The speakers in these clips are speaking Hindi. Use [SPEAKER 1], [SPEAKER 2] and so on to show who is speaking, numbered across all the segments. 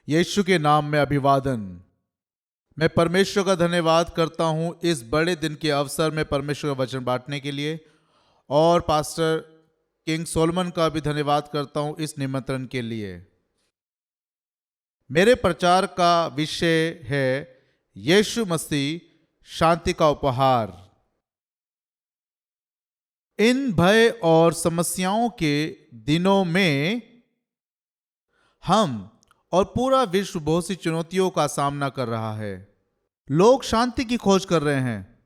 [SPEAKER 1] यीशु के नाम में अभिवादन। मैं परमेश्वर का धन्यवाद करता हूं इस बड़े दिन के अवसर में परमेश्वर का वचन बांटने के लिए, और पास्टर किंग सोलोमन का भी धन्यवाद करता हूं इस निमंत्रण के लिए। मेरे प्रचार का विषय है यीशु मसीह शांति का उपहार। इन भय और समस्याओं के दिनों में हम और पूरा विश्व बहुत सी चुनौतियों का सामना कर रहा है। लोग शांति की खोज कर रहे हैं।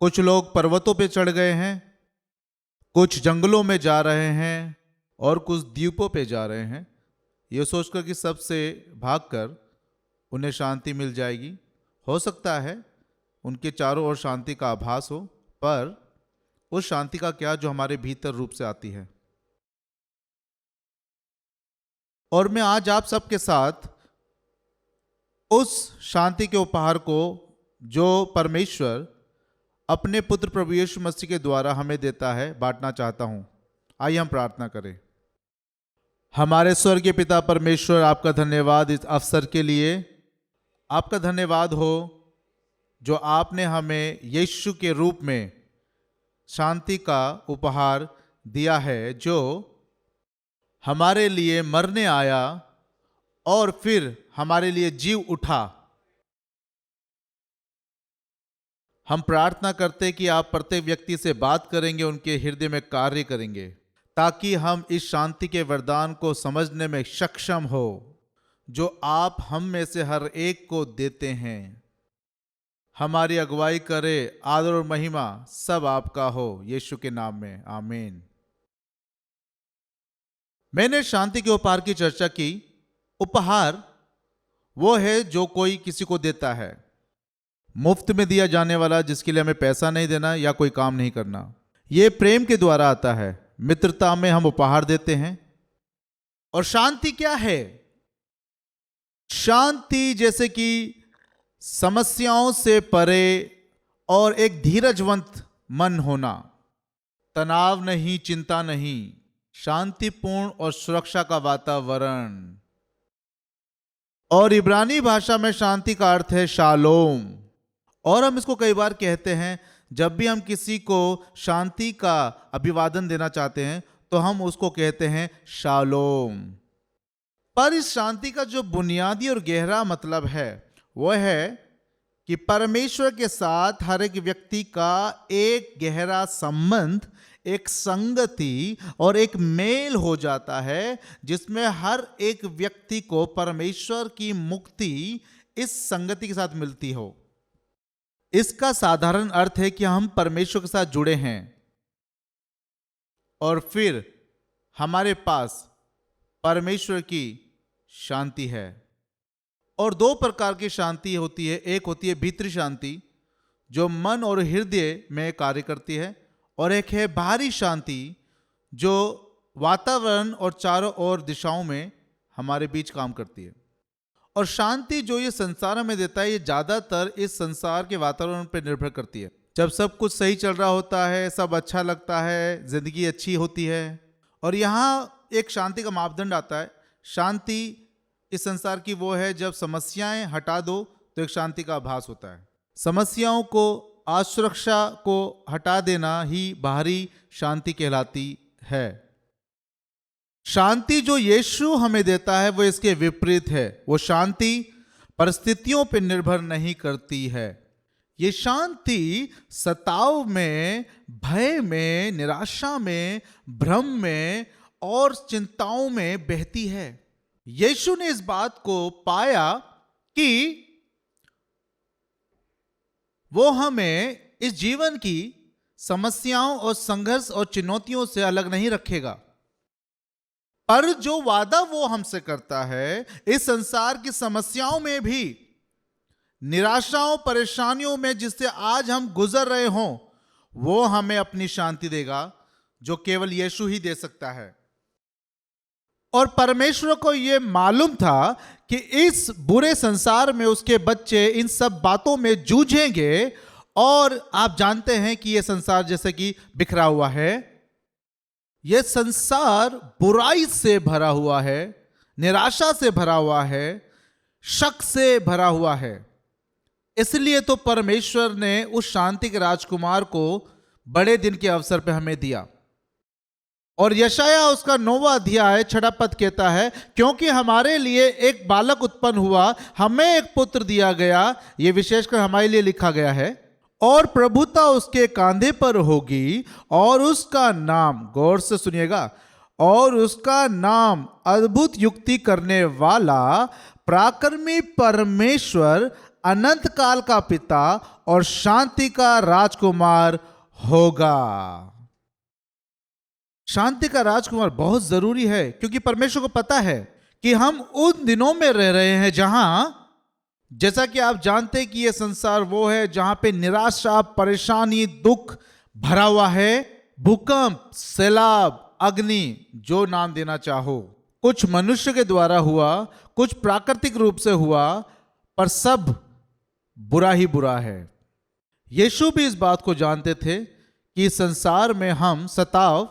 [SPEAKER 1] कुछ लोग पर्वतों पे चढ़ गए हैं, कुछ जंगलों में जा रहे हैं और कुछ द्वीपों पे जा रहे हैं, ये सोचकर कि सबसे भागकर उन्हें शांति मिल जाएगी। हो सकता है उनके चारों ओर शांति का आभास हो, पर उस शांति का क्या जो हमारे भीतर रूप से आती है। और मैं आज आप सबके साथ उस शांति के उपहार को जो परमेश्वर अपने पुत्र प्रभु यीशु मसीह के द्वारा हमें देता है बांटना चाहता हूं। आइए हम प्रार्थना करें। हमारे स्वर्गीय पिता परमेश्वर, आपका धन्यवाद इस अवसर के लिए। आपका धन्यवाद हो जो आपने हमें यीशु के रूप में शांति का उपहार दिया है, जो हमारे लिए मरने आया और फिर हमारे लिए जीव उठा। हम प्रार्थना करते कि आप प्रत्येक व्यक्ति से बात करेंगे, उनके हृदय में कार्य करेंगे, ताकि हम इस शांति के वरदान को समझने में सक्षम हो जो आप हम में से हर एक को देते हैं। हमारी अगुवाई करे, आदर और महिमा सब आपका हो, यीशु के नाम में, आमीन। मैंने शांति के उपहार की चर्चा की। उपहार वो है जो कोई किसी को देता है, मुफ्त में दिया जाने वाला, जिसके लिए हमें पैसा नहीं देना या कोई काम नहीं करना। ये प्रेम के द्वारा आता है। मित्रता में हम उपहार देते हैं। और शांति क्या है? शांति जैसे कि समस्याओं से परे और एक धीरजवंत मन होना, तनाव नहीं, चिंता नहीं, शांतिपूर्ण और सुरक्षा का वातावरण। और इब्रानी भाषा में शांति का अर्थ है शालोम। और हम इसको कई बार कहते हैं, जब भी हम किसी को शांति का अभिवादन देना चाहते हैं तो हम उसको कहते हैं शालोम। पर इस शांति का जो बुनियादी और गहरा मतलब है वो है कि परमेश्वर के साथ हर एक व्यक्ति का एक गहरा संबंध, एक संगति और एक मेल हो जाता है, जिसमें हर एक व्यक्ति को परमेश्वर की मुक्ति इस संगति के साथ मिलती हो। इसका साधारण अर्थ है कि हम परमेश्वर के साथ जुड़े हैं और फिर हमारे पास परमेश्वर की शांति है। और दो प्रकार की शांति होती है। एक होती है भीतरी शांति जो मन और हृदय में कार्य करती है, और एक है बाहरी शांति जो वातावरण और चारों ओर दिशाओं में हमारे बीच काम करती है। और शांति जो ये संसार में देता है, ये ज़्यादातर इस संसार के वातावरण पर निर्भर करती है। जब सब कुछ सही चल रहा होता है, सब अच्छा लगता है, जिंदगी अच्छी होती है, और यहाँ एक शांति का मापदंड आता है। शांति इस संसार की वो है जब समस्याएं हटा दो तो एक शांति का आभास होता है। समस्याओं को, असुरक्षा को हटा देना ही बाहरी शांति कहलाती है। शांति जो यीशु हमें देता है वो इसके विपरीत है। वो शांति परिस्थितियों पर निर्भर नहीं करती है। ये शांति सताव में, भय में, निराशा में, भ्रम में और चिंताओं में बहती है। यीशु ने इस बात को पाया कि वो हमें इस जीवन की समस्याओं और संघर्ष और चुनौतियों से अलग नहीं रखेगा, पर जो वादा वो हमसे करता है, इस संसार की समस्याओं में भी, निराशाओं, परेशानियों में जिससे आज हम गुजर रहे हों, वो हमें अपनी शांति देगा जो केवल यीशु ही दे सकता है। और परमेश्वर को यह मालूम था कि इस बुरे संसार में उसके बच्चे इन सब बातों में जूझेंगे। और आप जानते हैं कि यह संसार जैसे कि बिखरा हुआ है, यह संसार बुराई से भरा हुआ है, निराशा से भरा हुआ है, शक से भरा हुआ है। इसलिए तो परमेश्वर ने उस शांति के राजकुमार को बड़े दिन के अवसर पर हमें दिया। और यशाया उसका 9वां अध्याय 6वां पद कहता है, क्योंकि हमारे लिए एक बालक उत्पन्न हुआ, हमें एक पुत्र दिया गया, यह विशेषकर हमारे लिए लिखा गया है, और प्रभुता उसके कांधे पर होगी, और उसका नाम, गौर से सुनिएगा, और उसका नाम अद्भुत युक्ति करने वाला, पराक्रमी परमेश्वर, अनंत काल का पिता और शांति का राजकुमार होगा। शांति का राजकुमार बहुत जरूरी है, क्योंकि परमेश्वर को पता है कि हम उन दिनों में रह रहे हैं जहां, जैसा कि आप जानते हैं कि यह संसार वो है जहां पे निराशा, परेशानी, दुख भरा हुआ है। भूकंप, सैलाब, अग्नि, जो नाम देना चाहो, कुछ मनुष्य के द्वारा हुआ, कुछ प्राकृतिक रूप से हुआ, पर सब बुरा ही बुरा है। यीशु भी इस बात को जानते थे कि संसार में हम सताव,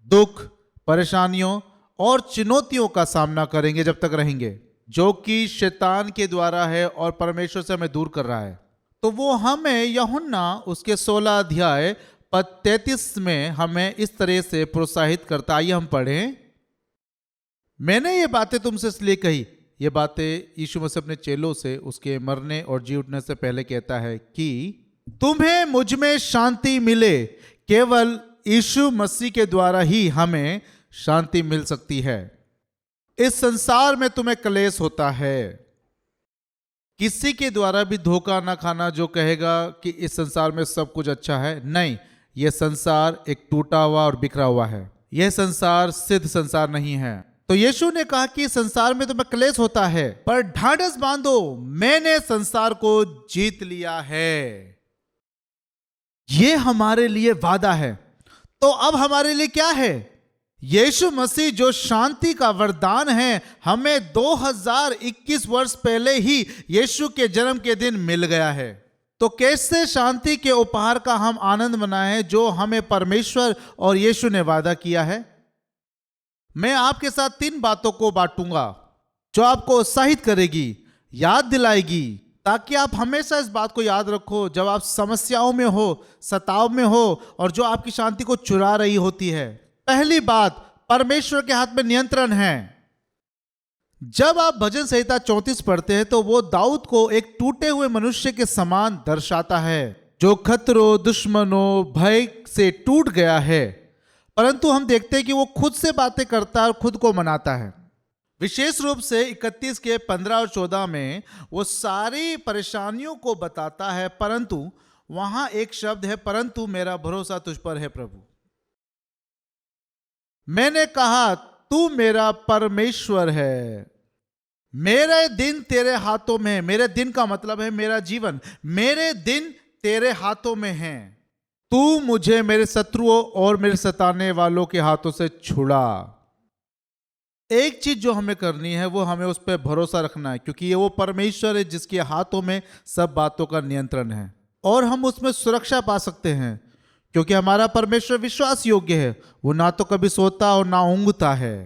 [SPEAKER 1] दुख, परेशानियों और चुनौतियों का सामना करेंगे जब तक रहेंगे, जो कि शैतान के द्वारा है और परमेश्वर से हमें दूर कर रहा है। तो वो हमें यूहन्ना उसके 16 अध्याय पद 33 में हमें इस तरह से प्रोत्साहित करता। आइए हम पढ़ें। मैंने ये बातें तुमसे इसलिए कही, ये बातें यीशु मसीह अपने चेलों से उसके मरने और जी उठने से पहले कहता है कि तुम्हें मुझ में शांति मिले। केवल यीशु मसीह के द्वारा ही हमें शांति मिल सकती है। इस संसार में तुम्हें क्लेश होता है। किसी के द्वारा भी धोखा ना खाना जो कहेगा कि इस संसार में सब कुछ अच्छा है। नहीं, यह संसार एक टूटा हुआ और बिखरा हुआ है। यह संसार सिद्ध संसार नहीं है। तो यीशु ने कहा कि संसार में तुम्हें क्लेश होता है, पर ढाढ़स बांधो, मैंने संसार को जीत लिया है। यह हमारे लिए वादा है। तो अब हमारे लिए क्या है? यीशु मसीह जो शांति का वरदान है, हमें 2021 वर्ष पहले ही यीशु के जन्म के दिन मिल गया है। तो कैसे शांति के उपहार का हम आनंद मनाएं जो हमें परमेश्वर और यीशु ने वादा किया है? मैं आपके साथ 3 बातों को बांटूंगा जो आपको उत्साहित करेगी, याद दिलाएगी, ताकि आप हमेशा इस बात को याद रखो जब आप समस्याओं में हो, सताव में हो और जो आपकी शांति को चुरा रही होती है। पहली बात, परमेश्वर के हाथ में नियंत्रण है। जब आप भजन संहिता 34 पढ़ते हैं तो वो दाऊद को एक टूटे हुए मनुष्य के समान दर्शाता है, जो खतरों, दुश्मनों, भय से टूट गया है। परंतु हम देखते हैं कि वो खुद से बातें करता है और खुद को मनाता है। विशेष रूप से 31 के 15 और 14 में वो सारी परेशानियों को बताता है, परंतु वहां एक शब्द है, परंतु मेरा भरोसा तुझ पर है प्रभु। मैंने कहा तू मेरा परमेश्वर है, मेरे दिन तेरे हाथों में है। मेरे दिन का मतलब है मेरा जीवन, मेरे दिन तेरे हाथों में है। तू मुझे मेरे शत्रुओं और मेरे सताने वालों के हाथों से छुड़ा। एक चीज जो हमें करनी है वो हमें उस पर भरोसा रखना है, क्योंकि ये वो परमेश्वर है जिसके हाथों में सब बातों का नियंत्रण है और हम उसमें सुरक्षा पा सकते हैं, क्योंकि हमारा परमेश्वर विश्वास योग्य है। वो ना तो कभी सोता और ना ऊंघता है।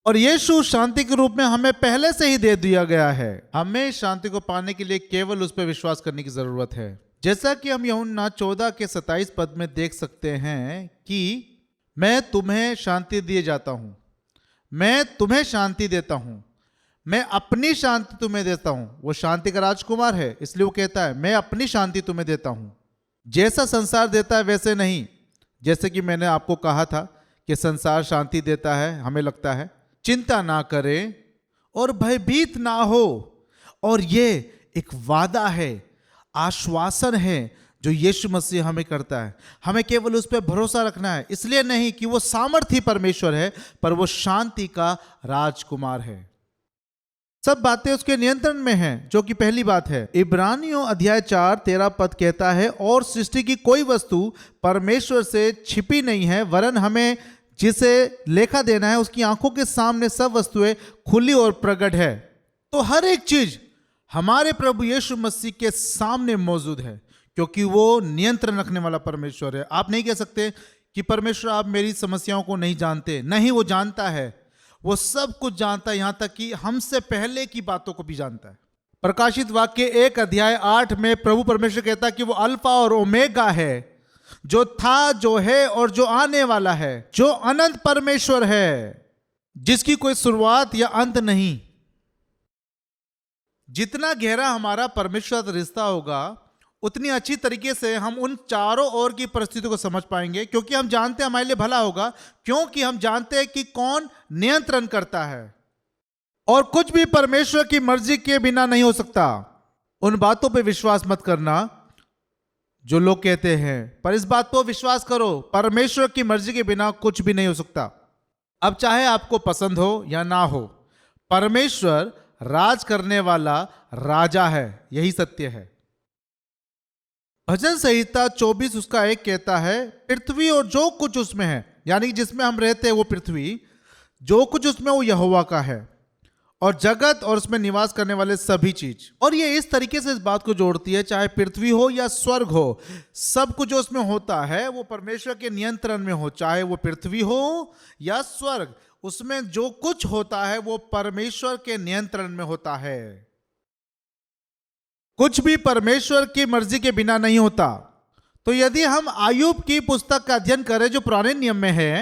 [SPEAKER 1] और यीशु शांति के रूप में हमें पहले से ही दे दिया गया है। हमें शांति को पाने के लिए केवल उस पर विश्वास करने की जरूरत है। जैसा कि हम यूहन्ना 14 के 27 पद में देख सकते हैं कि मैं तुम्हें शांति दिए जाता हूं, मैं तुम्हें शांति देता हूं, मैं अपनी शांति तुम्हें देता हूं। वो शांति का राजकुमार है, इसलिए वो कहता है मैं अपनी शांति तुम्हें देता हूं। जैसा संसार देता है वैसे नहीं। जैसे कि मैंने आपको कहा था कि संसार शांति देता है, हमें लगता है चिंता ना करें और भयभीत ना हो। और ये एक वादा है, आश्वासन है जो यीशु मसीह हमें करता है। हमें केवल उस पर भरोसा रखना है, इसलिए नहीं कि वो सामर्थी परमेश्वर है, पर वो शांति का राजकुमार है। सब बातें उसके नियंत्रण में हैं, जो कि पहली बात है। इब्रानियों अध्याय 4 13 पद कहता है, और सृष्टि की कोई वस्तु परमेश्वर से छिपी नहीं है, वरन हमें जिसे लेखा देना है उसकी आंखों के सामने सब वस्तुएं खुली और प्रकट है। तो हर एक चीज हमारे प्रभु यीशु मसीह के सामने मौजूद है, क्योंकि वो नियंत्रण रखने वाला परमेश्वर है। आप नहीं कह सकते कि परमेश्वर आप मेरी समस्याओं को नहीं जानते। नहीं, वो जानता है। वो सब कुछ जानता है, यहां तक कि हमसे पहले की बातों को भी जानता है। प्रकाशित वाक्य 1 अध्याय 8 में प्रभु परमेश्वर कहता है कि वो अल्फा और ओमेगा है, जो था, जो है और जो आने वाला है, जो अनंत परमेश्वर है, जिसकी कोई शुरुआत या अंत नहीं। जितना गहरा हमारा परमेश्वर से रिश्ता होगा, उतनी अच्छी तरीके से हम उन चारों ओर की परिस्थितियों को समझ पाएंगे, क्योंकि हम जानते हैं हमारे लिए भला होगा, क्योंकि हम जानते हैं कि कौन नियंत्रण करता है और कुछ भी परमेश्वर की मर्जी के बिना नहीं हो सकता। उन बातों पे विश्वास मत करना जो लोग कहते हैं, पर इस बात पर विश्वास करो, परमेश्वर की मर्जी के बिना कुछ भी नहीं हो सकता। अब चाहे आपको पसंद हो या ना हो, परमेश्वर राज करने वाला राजा है, यही सत्य है। भजन संहिता 24 उसका 1 कहता है, पृथ्वी और जो कुछ उसमें है, यानी जिसमें हम रहते हैं वो पृथ्वी, जो कुछ उसमें वो यहोवा का है, और जगत और उसमें निवास करने वाले सभी चीज। और ये इस तरीके से इस बात को जोड़ती है, चाहे पृथ्वी हो या स्वर्ग हो, सब कुछ जो उसमें होता है वो परमेश्वर के नियंत्रण में हो। चाहे वो पृथ्वी हो या स्वर्ग, उसमें जो कुछ होता है वो परमेश्वर के नियंत्रण में होता है। कुछ भी परमेश्वर की मर्जी के बिना नहीं होता। तो यदि हम आयुब की पुस्तक का अध्ययन करें जो पुराने नियम में है,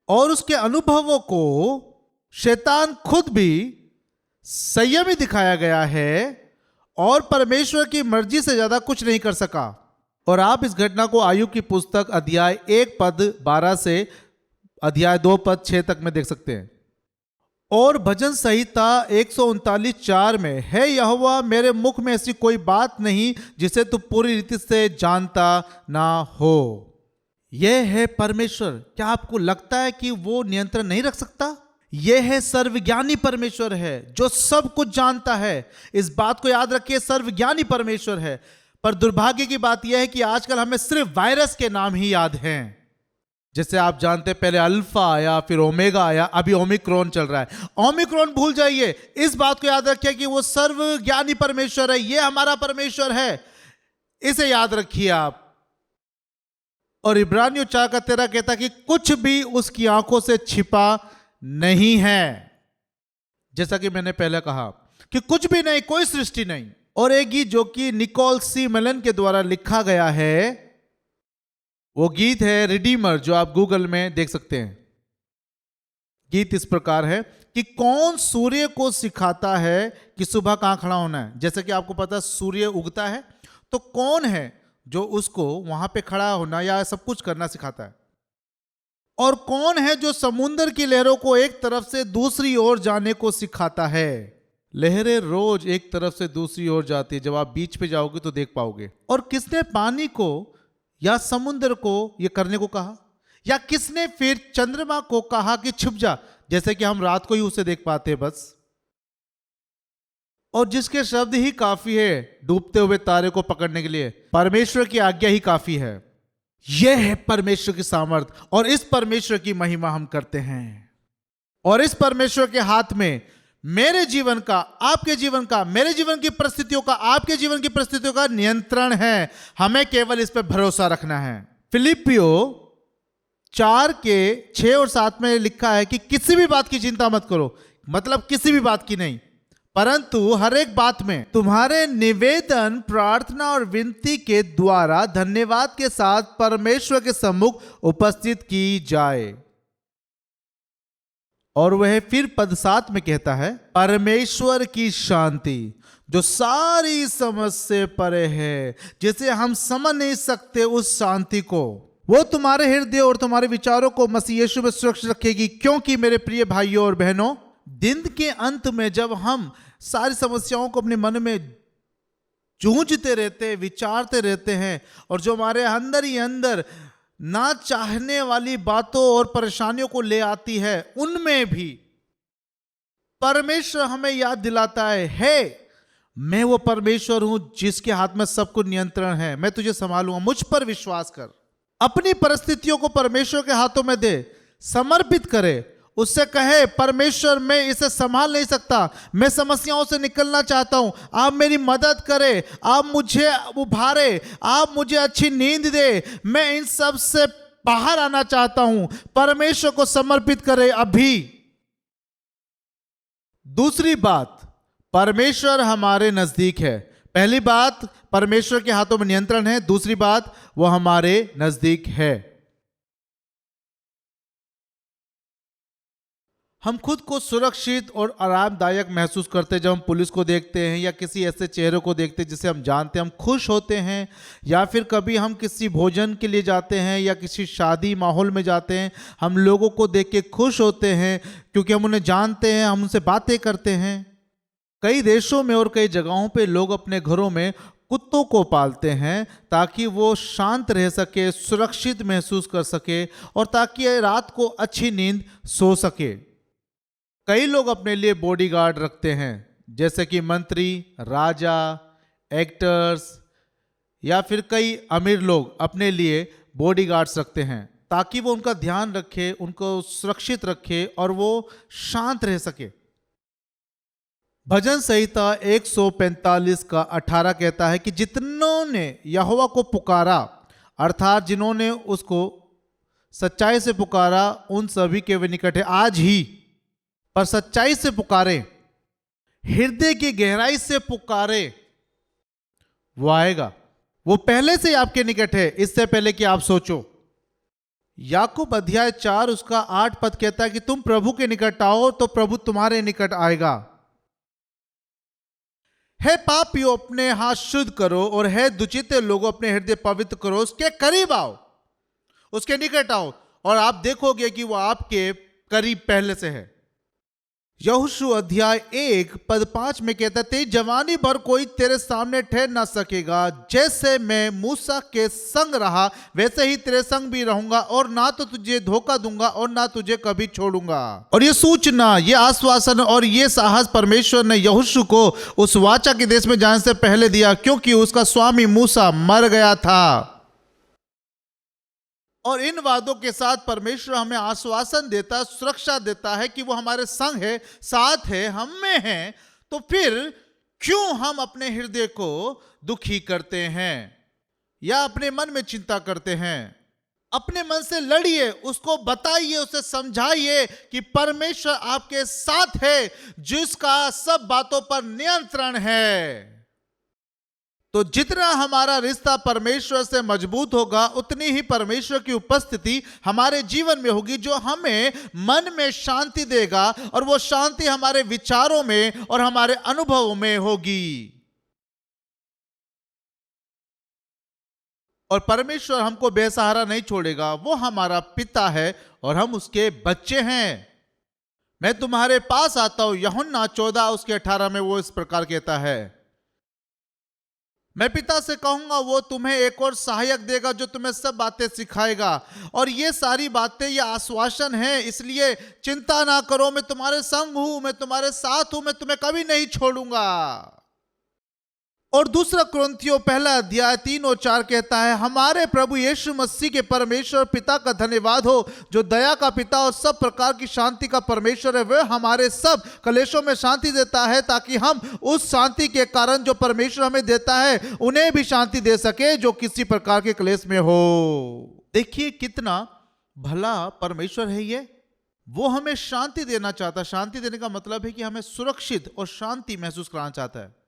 [SPEAKER 1] और उसके अनुभवों को शैतान खुद भी संयमी दिखाया गया है और परमेश्वर की मर्जी से ज्यादा कुछ नहीं कर सका। और आप इस घटना को आयुब की पुस्तक अध्याय 1 पद 12 से अध्याय 2 पद 6 तक में देख सकते हैं। और भजन संहिता 139:4 में, है यहोवा, मेरे मुख में ऐसी कोई बात नहीं जिसे तू पूरी रीति से जानता ना हो। यह है परमेश्वर। क्या आपको लगता है कि वो नियंत्रण नहीं रख सकता? यह है सर्वज्ञानी परमेश्वर है जो सब कुछ जानता है। इस बात को याद रखिए, सर्वज्ञानी परमेश्वर है। पर दुर्भाग्य की बात यह है कि आजकल हमें सिर्फ वायरस के नाम ही याद हैं। जैसे आप जानते हैं, पहले अल्फा आया, फिर ओमेगा आया, अभी ओमिक्रॉन चल रहा है। ओमिक्रॉन भूल जाइए, इस बात को याद रखिए कि वो सर्वज्ञानी परमेश्वर है, ये हमारा परमेश्वर है, इसे याद रखिए आप। और इब्रानियों 4:13 कहता कि कुछ भी उसकी आंखों से छिपा नहीं है। जैसा कि मैंने पहले कहा कि कुछ भी नहीं, कोई सृष्टि नहीं। और एक गीत जो कि निकोल सी मेलन के द्वारा लिखा गया है, वो गीत है रिडीमर, जो आप गूगल में देख सकते हैं। गीत इस प्रकार है कि कौन सूर्य को सिखाता है कि सुबह कहां खड़ा होना है। जैसे कि आपको पता है सूर्य उगता है, तो कौन है जो उसको वहां पे खड़ा होना या सब कुछ करना सिखाता है? और कौन है जो समुद्र की लहरों को एक तरफ से दूसरी ओर जाने को सिखाता है? लहरें रोज एक तरफ से दूसरी ओर जाती है, जब आप बीच पे जाओगे तो देख पाओगे। और किसने पानी को या समुद्र को ये करने को कहा? या किसने फिर चंद्रमा को कहा कि छुप जा, जैसे कि हम रात को ही उसे देख पाते हैं बस? और जिसके शब्द ही काफी है डूबते हुए तारे को पकड़ने के लिए, परमेश्वर की आज्ञा ही काफी है। यह है परमेश्वर की सामर्थ, और इस परमेश्वर की महिमा हम करते हैं। और इस परमेश्वर के हाथ में मेरे जीवन का, आपके जीवन का, मेरे जीवन की परिस्थितियों का, आपके जीवन की परिस्थितियों का नियंत्रण है। हमें केवल इस पर भरोसा रखना है। फिलिपियों 4:6 और 7 में लिखा है कि किसी भी बात की चिंता मत करो, मतलब किसी भी बात की नहीं, परंतु हर एक बात में तुम्हारे निवेदन, प्रार्थना और विनती के द्वारा धन्यवाद के साथ परमेश्वर के सम्मुख उपस्थित की जाए। और वह फिर पद 7 में कहता है, परमेश्वर की शांति जो सारी समझ से परे है, जिसे हम समझ नहीं सकते, उस शांति को वो तुम्हारे हृदय और तुम्हारे विचारों को मसीह यीशु में सुरक्षित रखेगी। क्योंकि मेरे प्रिय भाइयों और बहनों, दिन के अंत में जब हम सारी समस्याओं को अपने मन में जूझते रहते हैं, विचारते रहते हैं, और जो हमारे अंदर ही अंदर ना चाहने वाली बातों और परेशानियों को ले आती है, उनमें भी परमेश्वर हमें याद दिलाता है, मैं वो परमेश्वर हूं जिसके हाथ में सब कुछ नियंत्रण है, मैं तुझे संभालूंगा, मुझ पर विश्वास कर। अपनी परिस्थितियों को परमेश्वर के हाथों में दे, समर्पित करे, उससे कहे, परमेश्वर मैं इसे संभाल नहीं सकता, मैं समस्याओं से निकलना चाहता हूं, आप मेरी मदद करें, आप मुझे उभारे, आप मुझे अच्छी नींद दे, मैं इन सब से बाहर आना चाहता हूं। परमेश्वर को समर्पित करें अभी। दूसरी बात, परमेश्वर हमारे नजदीक है। पहली बात, परमेश्वर के हाथों में नियंत्रण है। दूसरी बात, वो हमारे नजदीक है। हम खुद को सुरक्षित और आरामदायक महसूस करते हैं जब हम पुलिस को देखते हैं या किसी ऐसे चेहरे को देखते हैं जिसे हम जानते हैं। हम खुश होते हैं, या फिर कभी हम किसी भोजन के लिए जाते हैं या किसी शादी माहौल में जाते हैं, हम लोगों को देख के खुश होते हैं क्योंकि हम उन्हें जानते हैं, हम उनसे बातें करते हैं। कई देशों में और कई जगहों पे लोग अपने घरों में कुत्तों को पालते हैं ताकि वो शांत रह सके, सुरक्षित महसूस कर सके और ताकि रात को अच्छी नींद सो सके। कई लोग अपने लिए बॉडीगार्ड रखते हैं, जैसे कि मंत्री, राजा, एक्टर्स या फिर कई अमीर लोग अपने लिए बॉडीगार्ड्स रखते हैं ताकि वो उनका ध्यान रखे, उनको सुरक्षित रखे और वो शांत रह सके। भजन संहिता 145 का 18 कहता है कि जितनों ने यहोवा को पुकारा, अर्थात जिन्होंने उसको सच्चाई से पुकारा, उन सभी के वे निकट है। आज ही पर सच्चाई से पुकारे, हृदय की गहराई से पुकारे, वो आएगा। वो पहले से आपके निकट है, इससे पहले कि आप सोचो। याकूब अध्याय 4 उसका 8 पद कहता है कि तुम प्रभु के निकट आओ तो प्रभु तुम्हारे निकट आएगा। है पापियों अपने हाथ शुद्ध करो और है दुचिते लोगों अपने हृदय पवित्र करो। उसके करीब आओ, उसके निकट आओ और आप देखोगे कि वो आपके करीब पहले से है। यहोशू अध्याय 1 पद 5 में कहता है, तेरी जवानी भर कोई तेरे सामने ठहर ना सकेगा। जैसे मैं मूसा के संग रहा वैसे ही तेरे संग भी रहूंगा और ना तो तुझे धोखा दूंगा और ना तुझे कभी छोड़ूंगा। और ये सूचना, ये आश्वासन और ये साहस परमेश्वर ने यहोशू को उस वाचा के देश में जाने से पहले दिया, क्योंकि उसका स्वामी मूसा मर गया था। और इन वादों के साथ परमेश्वर हमें आश्वासन देता है, सुरक्षा देता है कि वो हमारे संग है, साथ है, हम में है। तो फिर क्यों हम अपने हृदय को दुखी करते हैं या अपने मन में चिंता करते हैं? अपने मन से लड़िए, उसको बताइए, उसे समझाइए कि परमेश्वर आपके साथ है, जिसका सब बातों पर नियंत्रण है। तो जितना हमारा रिश्ता परमेश्वर से मजबूत होगा, उतनी ही परमेश्वर की उपस्थिति हमारे जीवन में होगी, जो हमें मन में शांति देगा और वो शांति हमारे विचारों में और हमारे अनुभवों में होगी। और परमेश्वर हमको बेसहारा नहीं छोड़ेगा, वो हमारा पिता है और हम उसके बच्चे हैं। मैं तुम्हारे पास आता हूं, यूहन्ना 14 उसके 18 में वो इस प्रकार कहता है, मैं पिता से कहूंगा, वो तुम्हें एक और सहायक देगा जो तुम्हें सब बातें सिखाएगा। और ये सारी बातें, ये आश्वासन है, इसलिए चिंता ना करो, मैं तुम्हारे संग हूं, मैं तुम्हारे साथ हूं, मैं तुम्हें कभी नहीं छोड़ूंगा। और दूसरा कुरिन्थियों 1 अध्याय 3 और 4 कहता है, हमारे प्रभु यीशु मसीह के परमेश्वर पिता का धन्यवाद हो, जो दया का पिता और सब प्रकार की शांति का परमेश्वर है। वह हमारे सब कलेशों में शांति देता है, ताकि हम उस शांति के कारण जो परमेश्वर हमें देता है, उन्हें भी शांति दे सके जो किसी प्रकार के क्लेश में हो। देखिए कितना भला परमेश्वर है ये। वो हमें शांति देना चाहता है। शांति देने का मतलब है कि हमें सुरक्षित और शांति महसूस कराना चाहता है।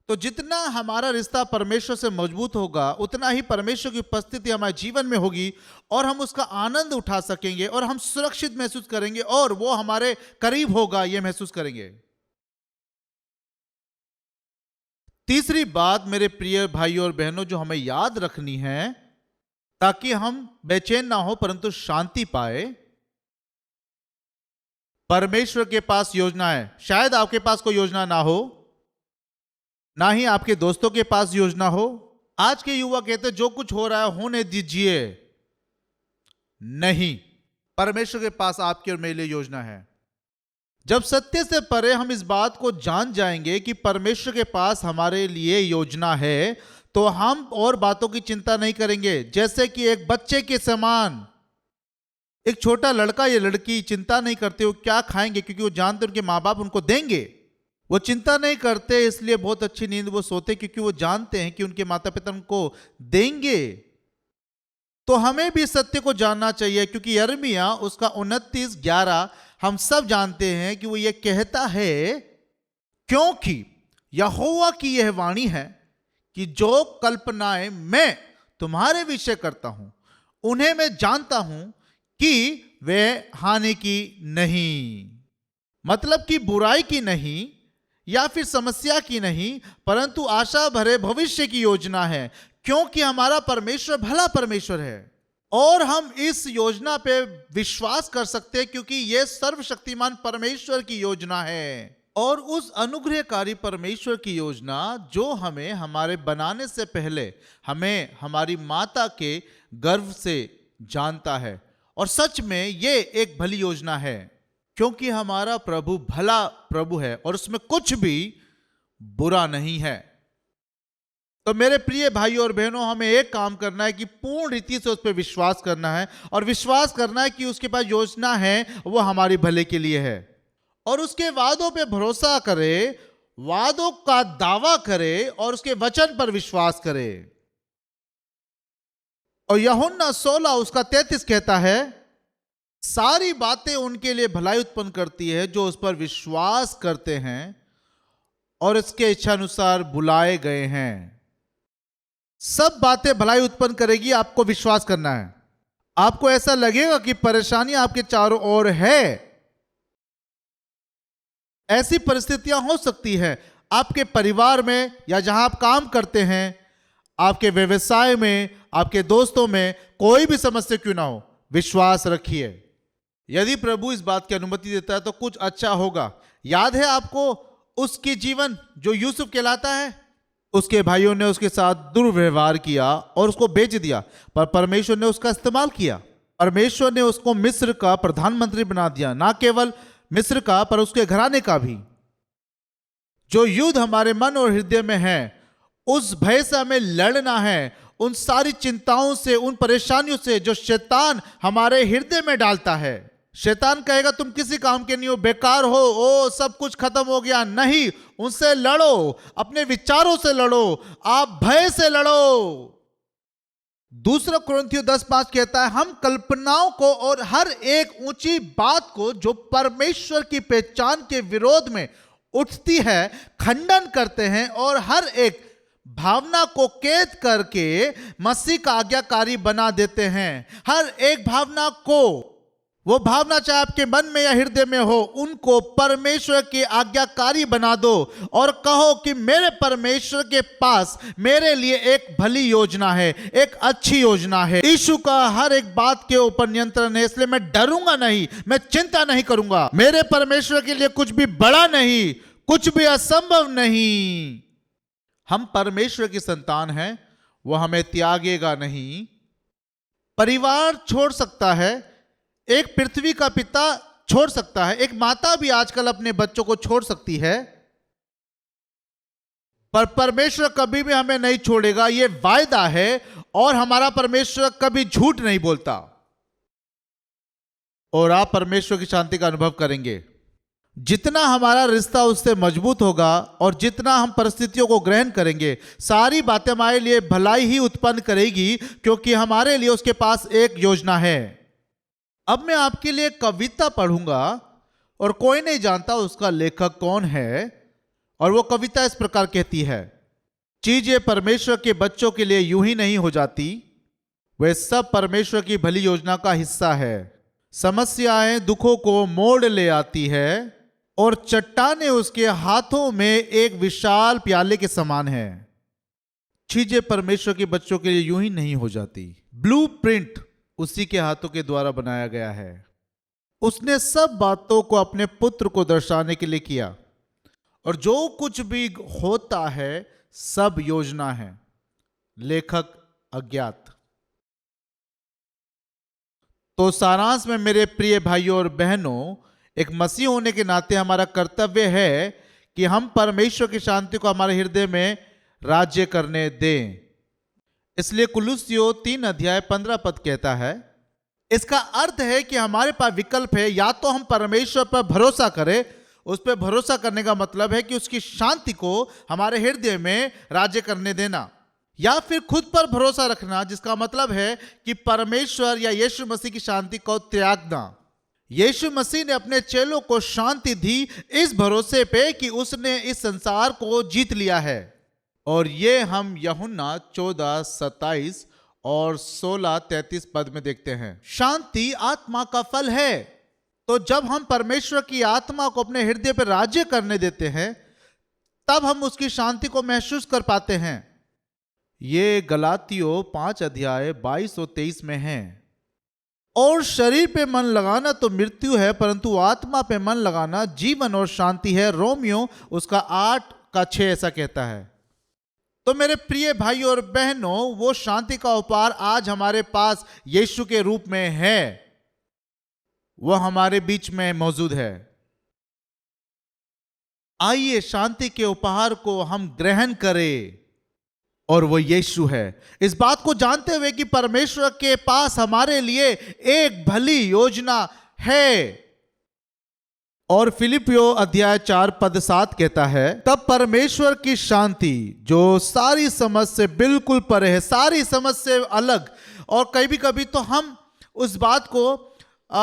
[SPEAKER 1] तो जितना हमारा रिश्ता परमेश्वर से मजबूत होगा, उतना ही परमेश्वर की उपस्थिति हमारे जीवन में होगी और हम उसका आनंद उठा सकेंगे और हम सुरक्षित महसूस करेंगे और वो हमारे करीब होगा, ये महसूस करेंगे। तीसरी बात मेरे प्रिय भाइयों और बहनों जो हमें याद रखनी है, ताकि हम बेचैन ना हो परंतु शांति पाए, परमेश्वर के पास योजना है। शायद आपके पास कोई योजना ना हो, ना ही आपके दोस्तों के पास योजना हो। आज के युवा कहते हैं जो कुछ हो रहा है होने दीजिए। नहीं, परमेश्वर के पास आपकी और मेरे लिए योजना है। जब सत्य से परे हम इस बात को जान जाएंगे कि परमेश्वर के पास हमारे लिए योजना है, तो हम और बातों की चिंता नहीं करेंगे। जैसे कि एक बच्चे के समान, एक छोटा लड़का या लड़की चिंता नहीं करते वो क्या खाएंगे, क्योंकि वो जानते उनके माँ बाप उनको देंगे। वो चिंता नहीं करते, इसलिए बहुत अच्छी नींद वो सोते, क्योंकि वो जानते हैं कि उनके माता पिता उनको देंगे। तो हमें भी सत्य को जानना चाहिए, क्योंकि यिर्मयाह उसका 29:11 हम सब जानते हैं कि वो ये कहता है, क्योंकि यहोवा की यह वाणी है कि जो कल्पनाएं मैं तुम्हारे विषय करता हूं उन्हें मैं जानता हूं कि वे हानि की नहीं, मतलब कि बुराई की नहीं या फिर समस्या की नहीं, परंतु आशा भरे भविष्य की योजना है, क्योंकि हमारा परमेश्वर भला परमेश्वर है और हम इस योजना पे विश्वास कर सकते हैं क्योंकि यह सर्वशक्तिमान परमेश्वर की योजना है। और उस अनुग्रहकारी परमेश्वर की योजना जो हमें हमारे बनाने से पहले हमें हमारी माता के गर्भ से जानता है, और सच में ये एक भली योजना है क्योंकि हमारा प्रभु भला प्रभु है और उसमें कुछ भी बुरा नहीं है। तो मेरे प्रिय भाइयों और बहनों, हमें एक काम करना है कि पूर्ण रीति से उस पर विश्वास करना है और विश्वास करना है कि उसके पास योजना है वो हमारी भले के लिए है, और उसके वादों पे भरोसा करे, वादों का दावा करे और उसके वचन पर विश्वास करे। और यूहन्ना 16 उसका 33 कहता है, सारी बातें उनके लिए भलाई उत्पन्न करती है जो उस पर विश्वास करते हैं और इसके इच्छानुसार बुलाए गए हैं। सब बातें भलाई उत्पन्न करेगी, आपको विश्वास करना है। आपको ऐसा लगेगा कि परेशानी आपके चारों ओर है, ऐसी परिस्थितियां हो सकती है आपके परिवार में या जहां आप काम करते हैं, आपके व्यवसाय में, आपके दोस्तों में, कोई भी समस्या क्यों ना हो, विश्वास रखिए। यदि प्रभु इस बात की अनुमति देता है तो कुछ अच्छा होगा। याद है आपको उसकी जीवन जो यूसुफ कहलाता है, उसके भाइयों ने उसके साथ दुर्व्यवहार किया और उसको बेच दिया, पर परमेश्वर ने उसका इस्तेमाल किया। परमेश्वर ने उसको मिस्र का प्रधानमंत्री बना दिया, ना केवल मिस्र का पर उसके घराने का भी। जो युद्ध हमारे मन और हृदय में है, उस भय से हमें लड़ना है, उन सारी चिंताओं से, उन परेशानियों से जो शैतान हमारे हृदय में डालता है। शैतान कहेगा तुम किसी काम के नहीं हो, बेकार हो, ओ सब कुछ खत्म हो गया। नहीं, उनसे लड़ो, अपने विचारों से लड़ो, आप भय से लड़ो। दूसरा कुरिन्थियों 10:5 कहता है, हम कल्पनाओं को और हर एक ऊंची बात को जो परमेश्वर की पहचान के विरोध में उठती है खंडन करते हैं और हर एक भावना को कैद करके मसीह का आज्ञाकारी बना देते हैं। हर एक भावना को, वो भावना चाहे आपके मन में या हृदय में हो, उनको परमेश्वर के आज्ञाकारी बना दो और कहो कि मेरे परमेश्वर के पास मेरे लिए एक भली योजना है, एक अच्छी योजना है। यीशु का हर एक बात के ऊपर नियंत्रण है, इसलिए मैं डरूंगा नहीं, मैं चिंता नहीं करूंगा। मेरे परमेश्वर के लिए कुछ भी बड़ा नहीं, कुछ भी असंभव नहीं। हम परमेश्वर की संतान हैं, वो हमें त्यागेगा नहीं। परिवार छोड़ सकता है, एक पृथ्वी का पिता छोड़ सकता है, एक माता भी आजकल अपने बच्चों को छोड़ सकती है, पर परमेश्वर कभी भी हमें नहीं छोड़ेगा, यह वायदा है। और हमारा परमेश्वर कभी झूठ नहीं बोलता। और आप परमेश्वर की शांति का अनुभव करेंगे। जितना हमारा रिश्ता उससे मजबूत होगा और जितना हम परिस्थितियों को ग्रहण करेंगे, सारी बातें हमारे लिए भलाई ही उत्पन्न करेगी, क्योंकि हमारे लिए उसके पास एक योजना है। अब मैं आपके लिए कविता पढ़ूंगा और कोई नहीं जानता उसका लेखक कौन है, और वो कविता इस प्रकार कहती है, चीजें परमेश्वर के बच्चों के लिए यूं ही नहीं हो जाती, वे सब परमेश्वर की भली योजना का हिस्सा है। समस्याएं दुखों को मोड़ ले आती है और चट्टानें उसके हाथों में एक विशाल प्याले के समान है। चीजें परमेश्वर के बच्चों के लिए यूं ही नहीं हो जाती। ब्लूप्रिंट उसी के हाथों के द्वारा बनाया गया है। उसने सब बातों को अपने पुत्र को दर्शाने के लिए किया, और जो कुछ भी होता है सब योजना है। लेखक अज्ञात। तो सारांश में मेरे प्रिय भाइयों और बहनों, एक मसीह होने के नाते हमारा कर्तव्य है कि हम परमेश्वर की शांति को हमारे हृदय में राज्य करने दें। इसलिए कुलुस्सियों 3:15 कहता है, इसका अर्थ है कि हमारे पास विकल्प है, या तो हम परमेश्वर पर भरोसा करें। उस पर भरोसा करने का मतलब है कि उसकी शांति को हमारे हृदय में राज्य करने देना, या फिर खुद पर भरोसा रखना, जिसका मतलब है कि परमेश्वर या यीशु मसीह की शांति को त्यागना। यीशु मसीह ने अपने चेलों को शांति दी इस भरोसे पे कि उसने इस संसार को जीत लिया है। और ये हम यूहन्ना 14:27 और 16:33 पद में देखते हैं। शांति आत्मा का फल है। तो जब हम परमेश्वर की आत्मा को अपने हृदय पर राज्य करने देते हैं, तब हम उसकी शांति को महसूस कर पाते हैं। ये गलातियों 5:22 और 23 में है। और शरीर पे मन लगाना तो मृत्यु है, परंतु आत्मा पे मन लगाना जीवन और शांति है। रोमियो उसका 8:6 ऐसा कहता है। तो मेरे प्रिय भाई और बहनों, वो शांति का उपहार आज हमारे पास यीशु के रूप में है, वो हमारे बीच में मौजूद है। आइए शांति के उपहार को हम ग्रहण करें, और वो यीशु है। इस बात को जानते हुए कि परमेश्वर के पास हमारे लिए एक भली योजना है। और फिलिपियों अध्याय 4:7 कहता है, तब परमेश्वर की शांति जो सारी समझ से बिल्कुल परे है, सारी समझ से अलग, और कभी कभी तो हम उस बात को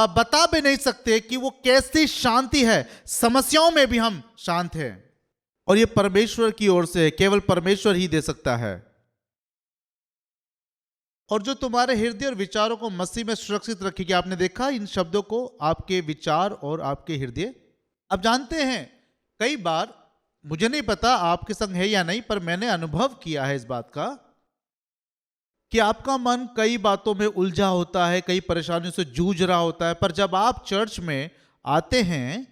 [SPEAKER 1] बता भी नहीं सकते कि वो कैसी शांति है। समस्याओं में भी हम शांत हैं, और ये परमेश्वर की ओर से केवल परमेश्वर ही दे सकता है। और जो तुम्हारे हृदय और विचारों को मसीह में सुरक्षित रखेगी। आपने देखा इन शब्दों को, आपके विचार और आपके हृदय। अब जानते हैं, कई बार, मुझे नहीं पता आपके संग है या नहीं, पर मैंने अनुभव किया है इस बात का कि आपका मन कई बातों में उलझा होता है, कई परेशानियों से जूझ रहा होता है, पर जब आप चर्च में आते हैं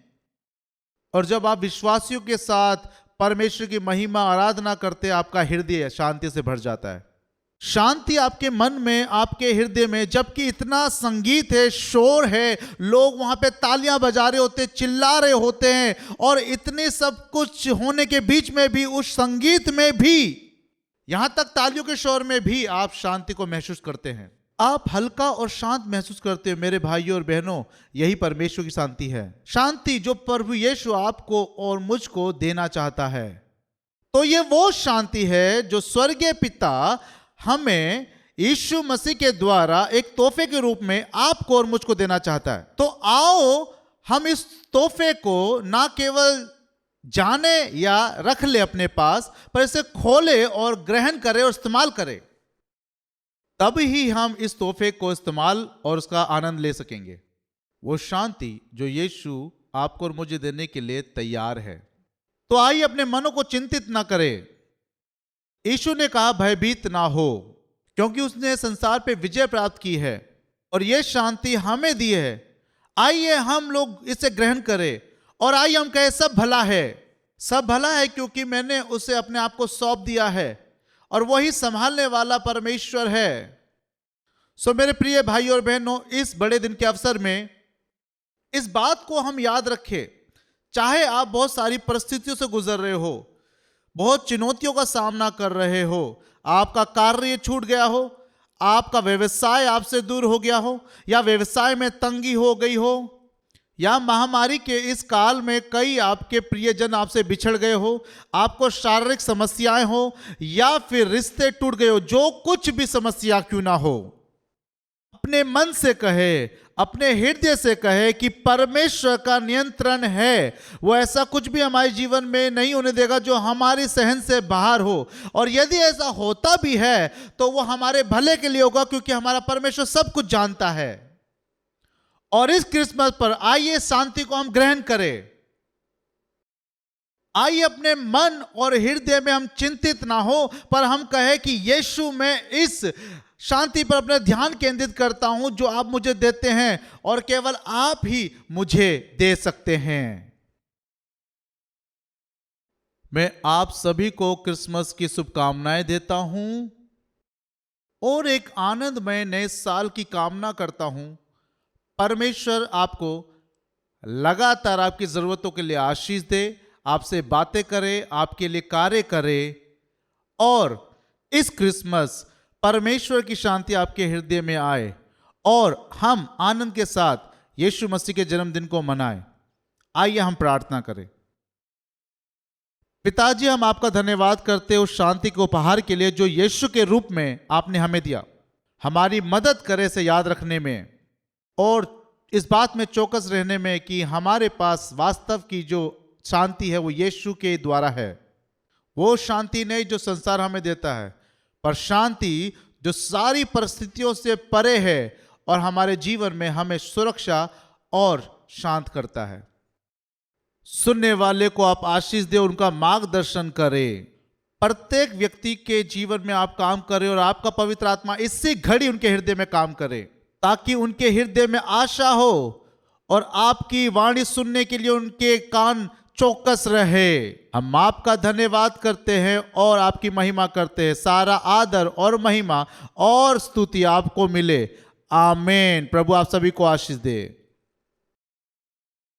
[SPEAKER 1] और जब आप विश्वासियों के साथ परमेश्वर की महिमा आराधना करते हैं, आपका हृदय शांति से भर जाता है। शांति आपके मन में, आपके हृदय में, जबकि इतना संगीत है, शोर है, लोग वहां पे तालियां बजा रहे होते, चिल्ला रहे होते हैं, और इतने सब कुछ होने के बीच में भी, उस संगीत में भी, यहां तक तालियों के शोर में भी आप शांति को महसूस करते हैं। आप हल्का और शांत महसूस करते हो। मेरे भाइयों और बहनों, यही परमेश्वर की शांति है। शांति जो प्रभु यीशु आपको और मुझको देना चाहता है। तो ये वो शांति है जो स्वर्गीय पिता हमें यीशु मसीह के द्वारा एक तोहफे के रूप में आपको और मुझको देना चाहता है। तो आओ हम इस तोहफे को ना केवल जाने या रख ले अपने पास, पर इसे खोले और ग्रहण करें और इस्तेमाल करें। तब ही हम इस तोहफे को इस्तेमाल और उसका आनंद ले सकेंगे। वो शांति जो यीशु आपको और मुझे देने के लिए तैयार है। तो आइए अपने मनों को चिंतित ना करें। यीशु ने कहा भयभीत ना हो, क्योंकि उसने संसार पे विजय प्राप्त की है और यह शांति हमें दी है। आइए हम लोग इसे ग्रहण करें और आइए हम कहें सब भला है। सब भला है क्योंकि मैंने उसे अपने आप को सौंप दिया है और वही संभालने वाला परमेश्वर है। सो मेरे प्रिय भाई और बहनों, इस बड़े दिन के अवसर में इस बात को हम याद रखें। चाहे आप बहुत सारी परिस्थितियों से गुजर रहे हो, बहुत चुनौतियों का सामना कर रहे हो, आपका कार्य छूट गया हो, आपका व्यवसाय आपसे दूर हो गया हो, या व्यवसाय में तंगी हो गई हो, या महामारी के इस काल में कई आपके प्रियजन आपसे बिछड़ गए हो, आपको शारीरिक समस्याएं हो, या फिर रिश्ते टूट गए हो, जो कुछ भी समस्या क्यों ना हो, अपने मन से कहे, अपने हृदय से कहे कि परमेश्वर का नियंत्रण है। वो ऐसा कुछ भी हमारे जीवन में नहीं होने देगा जो हमारी सहन से बाहर हो, और यदि ऐसा होता भी है तो वो हमारे भले के लिए होगा, क्योंकि हमारा परमेश्वर सब कुछ जानता है। और इस क्रिसमस पर आइए शांति को हम ग्रहण करें। आइए अपने मन और हृदय में हम चिंतित ना हो, पर हम कहें कि यीशु मैं इस शांति पर अपना ध्यान केंद्रित करता हूं जो आप मुझे देते हैं, और केवल आप ही मुझे दे सकते हैं। मैं आप सभी को क्रिसमस की शुभकामनाएं देता हूं और एक आनंदमय नए साल की कामना करता हूं। परमेश्वर आपको लगातार आपकी जरूरतों के लिए आशीष दे, आपसे बातें करे, आपके लिए कार्य करे, और इस क्रिसमस परमेश्वर की शांति आपके हृदय में आए और हम आनंद के साथ यीशु मसीह के जन्मदिन को मनाएं। आइए हम प्रार्थना करें। पिताजी, हम आपका धन्यवाद करते हैं उस शांति के उपहार के लिए जो यीशु के रूप में आपने हमें दिया। हमारी मदद करे इसे याद रखने में, और इस बात में चौकस रहने में कि हमारे पास वास्तव की जो शांति है वो यीशु के द्वारा है। वो शांति नहीं जो संसार हमें देता है, पर शांति जो सारी परिस्थितियों से परे है और हमारे जीवन में हमें सुरक्षा और शांत करता है। सुनने वाले को आप आशीष दे, उनका मार्गदर्शन करें। प्रत्येक व्यक्ति के जीवन में आप काम करें और आपका पवित्र आत्मा इसी घड़ी उनके हृदय में काम करे, ताकि उनके हृदय में आशा हो और आपकी वाणी सुनने के लिए उनके कान चौकस रहे। हम आपका धन्यवाद करते हैं और आपकी महिमा करते हैं। सारा आदर और महिमा और स्तुति आपको मिले। आमीन। प्रभु आप सभी को आशीष दे।